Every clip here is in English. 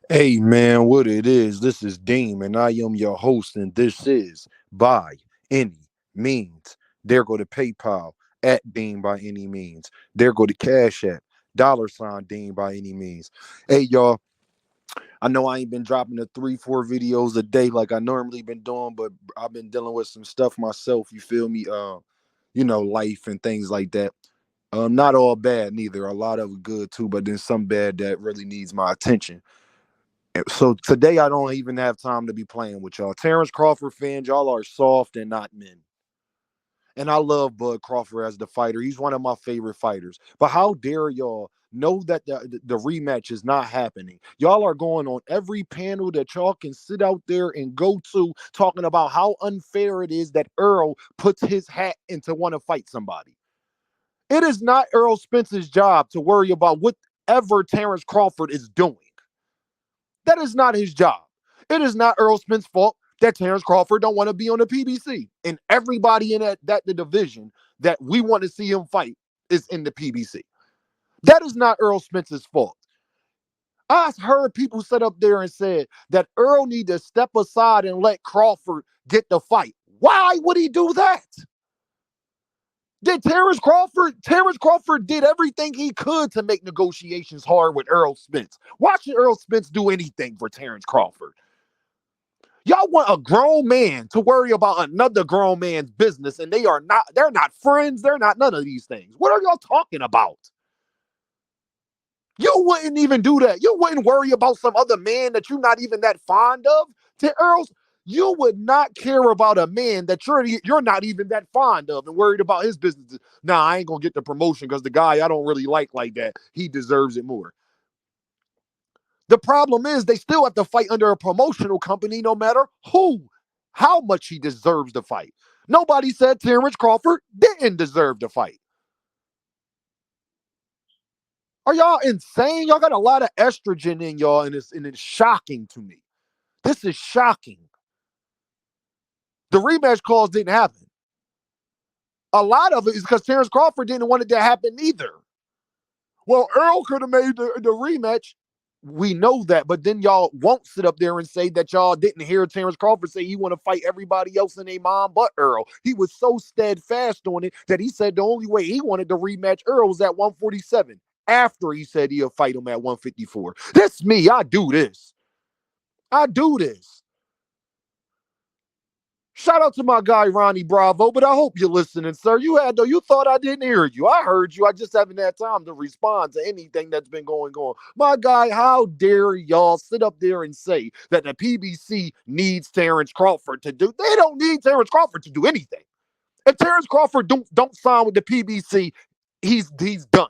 Hey man, what it is? This is Deem, and I am your host, and this is By Any Means. There go to PayPal at Dean by any means. There go to Cash App, $Dean by any means. Hey y'all, I know I ain't been dropping the 3, 4 videos a day like I normally been doing, but I've been dealing with some stuff myself. You feel me? Life and things like that. Not all bad neither. A lot of it good too, but then some bad that really needs my attention. So today I don't even have time to be playing with y'all. Terrence Crawford fans, y'all are soft and not men. And I love Bud Crawford as the fighter. He's one of my favorite fighters. But how dare y'all know that the rematch is not happening? Y'all are going on every panel that y'all can sit out there and go to talking about how unfair it is that Earl puts his hat in to want to fight somebody. It is not Earl Spence's job to worry about whatever Terrence Crawford is doing. That is not his job. It is not Earl Spence' fault that Terrence Crawford don't want to be on the PBC. And everybody in the division that we want to see him fight is in the PBC. That is not Earl Spence's fault. I heard people sit up there and said that Earl need to step aside and let Crawford get the fight. Why would he do that? Did Terrence Crawford? Terrence Crawford did everything he could to make negotiations hard with Earl Spence. Why should Earl Spence do anything for Terrence Crawford? Y'all want a grown man to worry about another grown man's business, and they're not friends, they're not none of these things. What are y'all talking about? You wouldn't even do that. You wouldn't worry about some other man that you're not even that fond of. To Earl's, you would not care about a man that you're not even that fond of and worried about his business. Nah, I ain't gonna get the promotion because the guy I don't really like that, he deserves it more. The problem is they still have to fight under a promotional company no matter how much he deserves to fight. Nobody said Terrence Crawford didn't deserve to fight. Are y'all insane? Y'all got a lot of estrogen in y'all, and it's shocking to me. This is shocking. The rematch clause didn't happen. A lot of it is because Terrence Crawford didn't want it to happen either. Well, Earl could have made the rematch. We know that, but then y'all won't sit up there and say that y'all didn't hear Terrence Crawford say he want to fight everybody else in their mom but Earl. He was so steadfast on it that he said the only way he wanted to rematch Earl was at 147 after he said he'll fight him at 154. That's me. I do this. I do this. Shout out to my guy Ronnie Bravo, but I hope you're listening, sir. You thought I didn't hear you. I heard you. I just haven't had time to respond to anything that's been going on. My guy, how dare y'all sit up there and say that the PBC needs Terrence Crawford to do? They don't need Terrence Crawford to do anything. If Terrence Crawford don't sign with the PBC, he's done.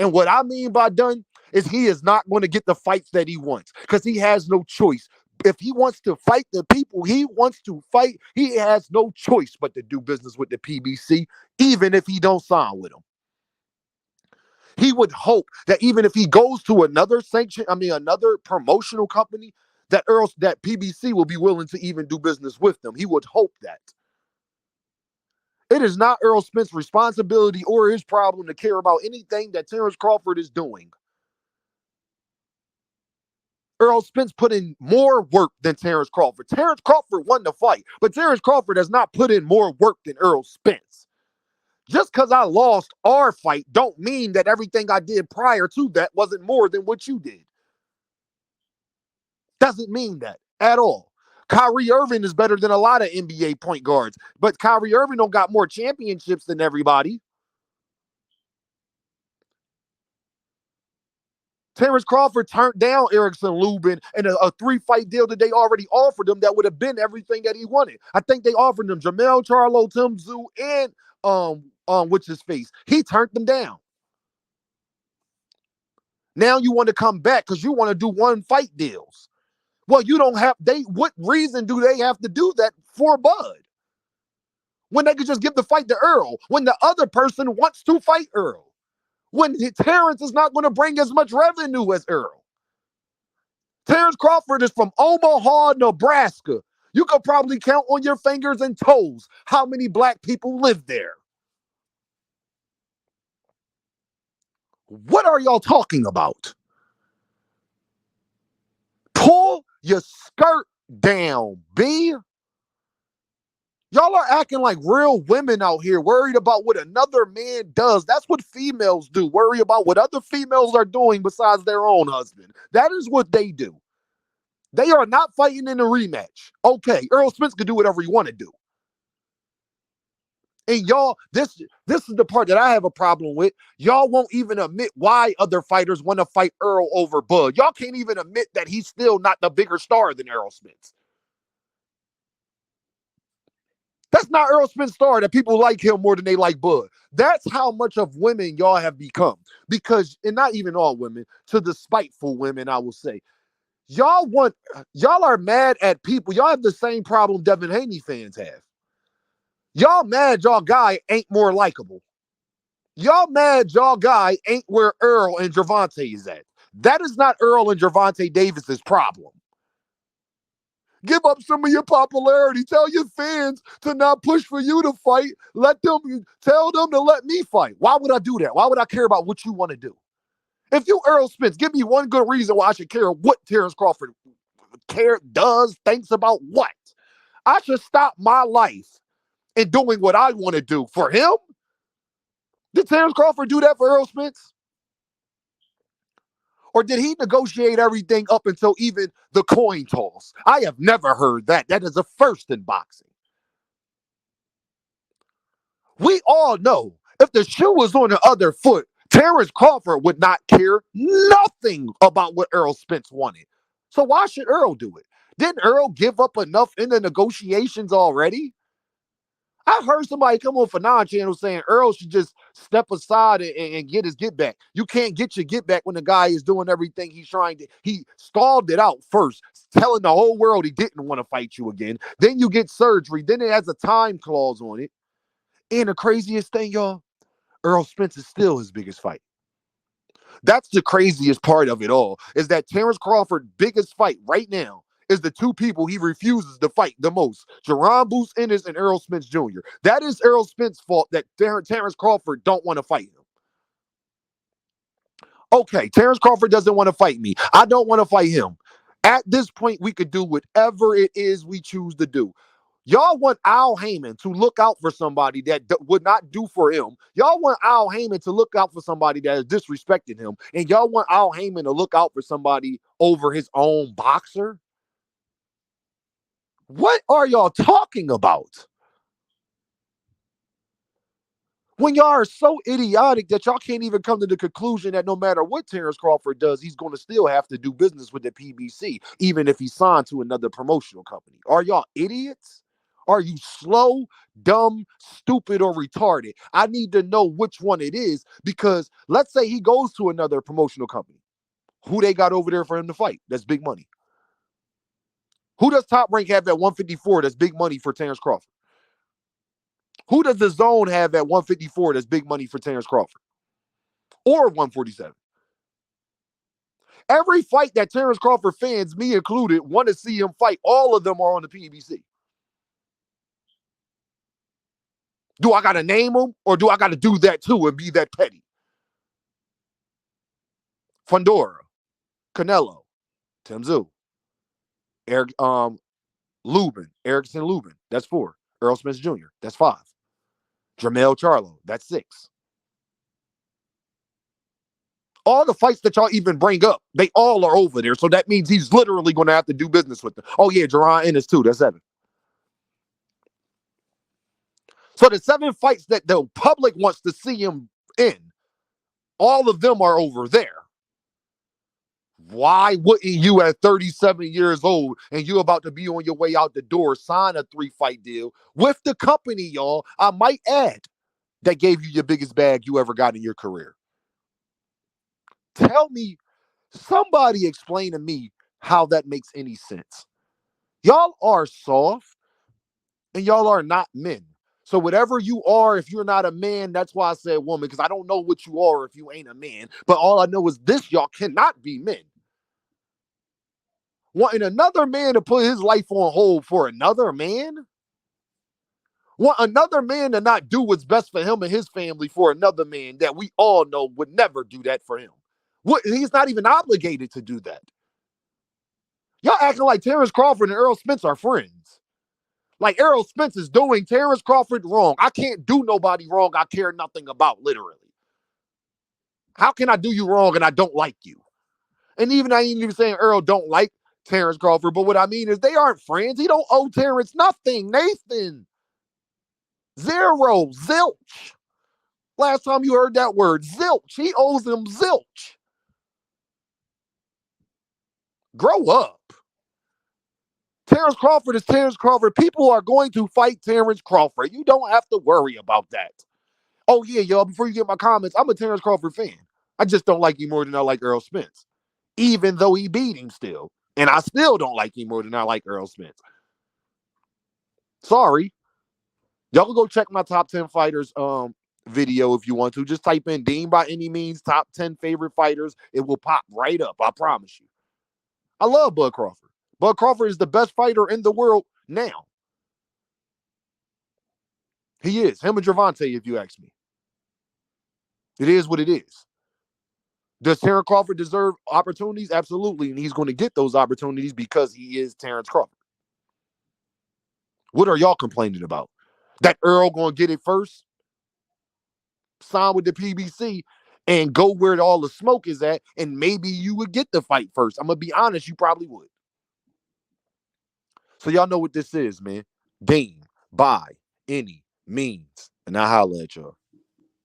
And what I mean by done is he is not going to get the fights that he wants because he has no choice. If he wants to fight the people he wants to fight, he has no choice but to do business with the PBC, even if he don't sign with them. He would hope that even if he goes to another promotional company, that PBC will be willing to even do business with them. He would hope that. It is not Earl Spence's responsibility or his problem to care about anything that Terrence Crawford is doing. Earl Spence put in more work than Terrence Crawford. Terrence Crawford won the fight, but Terrence Crawford has not put in more work than Earl Spence. Just because I lost our fight don't mean that everything I did prior to that wasn't more than what you did. Doesn't mean that at all. Kyrie Irving is better than a lot of NBA point guards, but Kyrie Irving don't got more championships than everybody. Terrence Crawford turned down Erickson Lubin and a 3-fight deal that they already offered him that would have been everything that he wanted. I think they offered him Jamel Charlo, Tim Tszyu, and what's his face. He turned them down. Now you want to come back because you want to do 1-fight deals. Well, you don't have what reason do they have to do that for Bud? When they could just give the fight to Earl, when the other person wants to fight Earl, when Terrence is not going to bring as much revenue as Earl. Terrence Crawford is from Omaha, Nebraska. You could probably count on your fingers and toes how many black people live there. What are y'all talking about? your skirt down, B. Y'all are acting like real women out here, worried about what another man does. That's what females do. Worry about what other females are doing besides their own husband. That is what they do. They are not fighting in a rematch. Okay, Earl Spence can do whatever he want to do. And y'all, this is the part that I have a problem with. Y'all won't even admit why other fighters want to fight Earl over Bud. Y'all can't even admit that he's still not the bigger star than Errol Spence. That's not Earl Spence star that people like him more than they like Bud. That's how much of women y'all have become. Because, and not even all women, to the spiteful women, I will say. Y'all are mad at people. Y'all have the same problem Devin Haney fans have. Y'all mad y'all guy ain't more likable. Y'all mad y'all guy ain't where Earl and Gervonta is at. That is not Earl and Gervonta Davis's problem. Give up some of your popularity. Tell your fans to not push for you to fight. Tell them to let me fight. Why would I do that? Why would I care about what you want to do? If you Earl Spence, give me one good reason why I should care what Terrence Crawford thinks about what. I should stop my life and doing what I want to do for him. Did Terrence Crawford do that for Earl Spence? Or did he negotiate everything up until even the coin toss? I have never heard that. That is a first in boxing. We all know if the shoe was on the other foot, Terrence Crawford would not care nothing about what Earl Spence wanted. So why should Earl do it? Didn't Earl give up enough in the negotiations already? I heard somebody come on Fanon channel saying Earl should just step aside and get his get back. You can't get your get back when the guy is doing everything he's trying to. He stalled it out first, telling the whole world he didn't want to fight you again. Then you get surgery. Then it has a time clause on it. And the craziest thing, y'all, Earl Spence is still his biggest fight. That's the craziest part of it all, is that Terrence Crawford's biggest fight right now is the two people he refuses to fight the most, Jaron Bruce Ennis and Errol Spence Jr. That is Errol Spence's fault that Terrence Crawford don't want to fight him. Okay, Terrence Crawford doesn't want to fight me. I don't want to fight him. At this point, we could do whatever it is we choose to do. Y'all want Al Heyman to look out for somebody that would not do for him. Y'all want Al Heyman to look out for somebody that is disrespecting him. And y'all want Al Heyman to look out for somebody over his own boxer? What are y'all talking about? When y'all are so idiotic that y'all can't even come to the conclusion that no matter what Terrence Crawford does, he's going to still have to do business with the PBC, even if he's signed to another promotional company. Are y'all idiots? Are you slow, dumb, stupid, or retarded? I need to know which one it is, because let's say he goes to another promotional company. Who they got over there for him to fight? That's big money. Who does Top Rank have at 154 that's big money for Terrence Crawford? Who does the Zone have at 154 that's big money for Terrence Crawford? Or 147? Every fight that Terrence Crawford fans, me included, want to see him fight, all of them are on the PBC. Do I got to name them, or do I got to do that too and be that petty? Fundora, Canelo, Tim Tszyu, Lubin, Erickson Lubin, that's 4. Earl Spence Jr., that's 5. Jermell Charlo, that's 6. All the fights that y'all even bring up, they all are over there. So that means he's literally going to have to do business with them. Oh, yeah, Jaron Ennis too. That's 7. So the 7 fights that the public wants to see him in, all of them are over there. Why wouldn't you, at 37 years old and you about to be on your way out the door, sign a 3-fight deal with the company, y'all, I might add, that gave you your biggest bag you ever got in your career? Tell me, somebody explain to me how that makes any sense. Y'all are soft and y'all are not men. So whatever you are, if you're not a man, that's why I said woman, because I don't know what you are if you ain't a man. But all I know is this, y'all cannot be men. Wanting another man to put his life on hold for another man? Want another man to not do what's best for him and his family for another man that we all know would never do that for him? He's not even obligated to do that. Y'all acting like Terrence Crawford and Errol Spence are friends. Like Errol Spence is doing Terrence Crawford wrong. I can't do nobody wrong I care nothing about, literally. How can I do you wrong and I don't like you? And even I ain't even saying Errol don't like Terrence Crawford, but what I mean is they aren't friends. He don't owe Terrence nothing, Nathan. Zero, zilch. Last time you heard that word, zilch. He owes him zilch. Grow up. Terrence Crawford is Terrence Crawford. People are going to fight Terrence Crawford. You don't have to worry about that. Oh, yeah, y'all, before you get my comments, I'm a Terrence Crawford fan. I just don't like him more than I like Errol Spence, even though he beat him still. And I still don't like him more than I like Errol Spence. Sorry. Y'all can go check my top 10 fighters video if you want to. Just type in Dean by Any Means, top 10 favorite fighters. It will pop right up. I promise you. I love Bud Crawford. Bud Crawford is the best fighter in the world now. He is. Him and Gervonta, if you ask me. It is what it is. Does Terrence Crawford deserve opportunities? Absolutely. And he's going to get those opportunities because he is Terrence Crawford. What are y'all complaining about? That Earl going to get it first? Sign with the PBC and go where all the smoke is at, and maybe you would get the fight first. I'm going to be honest, you probably would. So y'all know what this is, man. Dean by Any Means. And I holla at y'all.